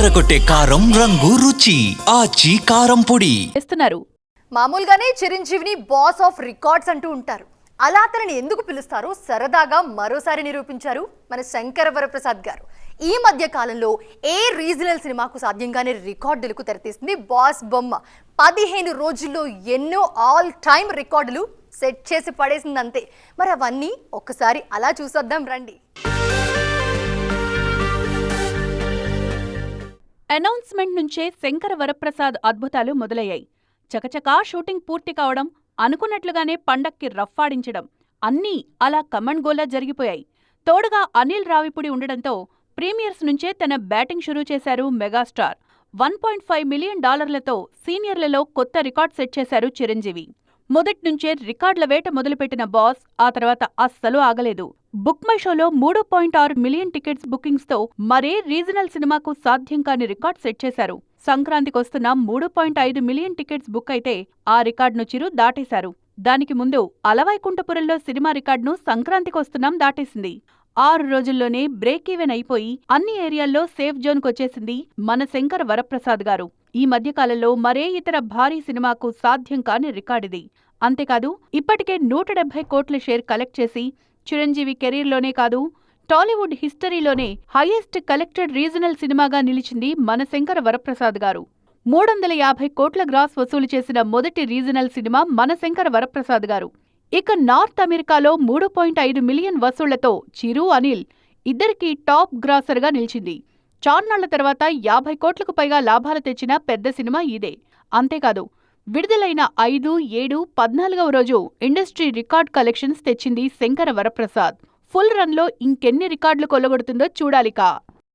అదరగొట్టే కారం రంగు రుచి ఆచి కారం పొడి చేస్తున్నారు. మామూలుగానే చిరంజీవిని బాస్ ఆఫ్ రికార్డ్స్ అంటూ ఉంటారు. అలా అతనిని ఎందుకు పిలుస్తారో సరదాగా మరోసారి నిరూపించారు మన శంకర వరప్రసాద్ గారు. ఈ మధ్య కాలంలో ఏ రీజనల్ సినిమాకు సాధ్యంగానే రికార్డులకు తెరతీసింది బాస్ బొమ్మ. 15 రోజుల్లో ఎన్నో ఆల్ టైమ్ రికార్డులు సెట్ చేసి పడేసింది అంతే. మరి అవన్నీ ఒక్కసారి అలా చూసొద్దాం రండి. అనౌన్స్మెంట్ నుంచే శంకర వరప్రసాద్ అద్భుతాలు మొదలయ్యాయి. చకచకా షూటింగ్ పూర్తి కావడం, అనుకున్నట్లుగానే పండక్కి రఫ్ఫాడించడం అన్నీ అలా కమాండ్ గోలా జరిగిపోయాయి. తోడుగా అనిల్ రావిపూడి ఉండడంతో ప్రీమియర్స్ నుంచే తన బ్యాటింగ్ షురూ చేశారు మెగాస్టార్. $1.5 మిలియన్ సీనియర్లలో కొత్త రికార్డ్ సెట్ చేశారు చిరంజీవి. మొదట్నుంచే రికార్డుల వేట మొదలుపెట్టిన బాస్ ఆ తర్వాత అస్సలు ఆగలేదు. బుక్ మై షోలో 3.6 మిలియన్ టికెట్స్ బుకింగ్స్తో మరే రీజనల్ సినిమాకు సాధ్యం కాని రికార్డ్ సెట్ చేశారు. సంక్రాంతికొస్తున్న 3.5 మిలియన్ టికెట్స్ బుక్ అయితే ఆ రికార్డును చిరు దాటేశారు. దానికి ముందు అలవైకుంఠపురంలో సినిమా రికార్డును సంక్రాంతికొస్తున్నాం దాటేసింది. 6 రోజుల్లోనే బ్రేక్ ఈవెన్ అయిపోయి అన్ని ఏరియాల్లో సేఫ్ జోన్కొచ్చేసింది మన శంకర వరప్రసాద్ గారు. ఈ మధ్యకాలంలో మరే ఇతర భారీ సినిమాకు సాధ్యం కాని రికార్డిది. అంతేకాదు, ఇప్పటికే 170 కోట్ల షేర్ కలెక్ట్ చేసి చిరంజీవి కెరీర్లోనే కాదు టాలీవుడ్ హిస్టరీలోనే హైయెస్ట్ కలెక్టెడ్ రీజనల్ సినిమాగా నిలిచింది మన శంకర వరప్రసాద్ గారు. 350 కోట్ల గ్రాస్ వసూలు చేసిన మొదటి రీజనల్ సినిమా మన శంకర వరప్రసాద్ గారు. ఇక నార్త్ అమెరికాలో 3.5 మిలియన్ వసూళ్లతో చిరు, అనిల్ ఇద్దరికీ టాప్ గ్రాసర్గా నిలిచింది. చాన్నాళ్ల తర్వాత 50 కోట్లకు పైగా లాభాలు తెచ్చిన పెద్ద సినిమా ఇదే. అంతేకాదు, విడుదలైన 5, 7, 14వ రోజు ఇండస్ట్రీ రికార్డ్ కలెక్షన్స్ తెచ్చింది శంకర వరప్రసాద్. ఫుల్ రన్లో ఇంకెన్ని రికార్డులు కొల్లగొడుతుందో చూడాలిక.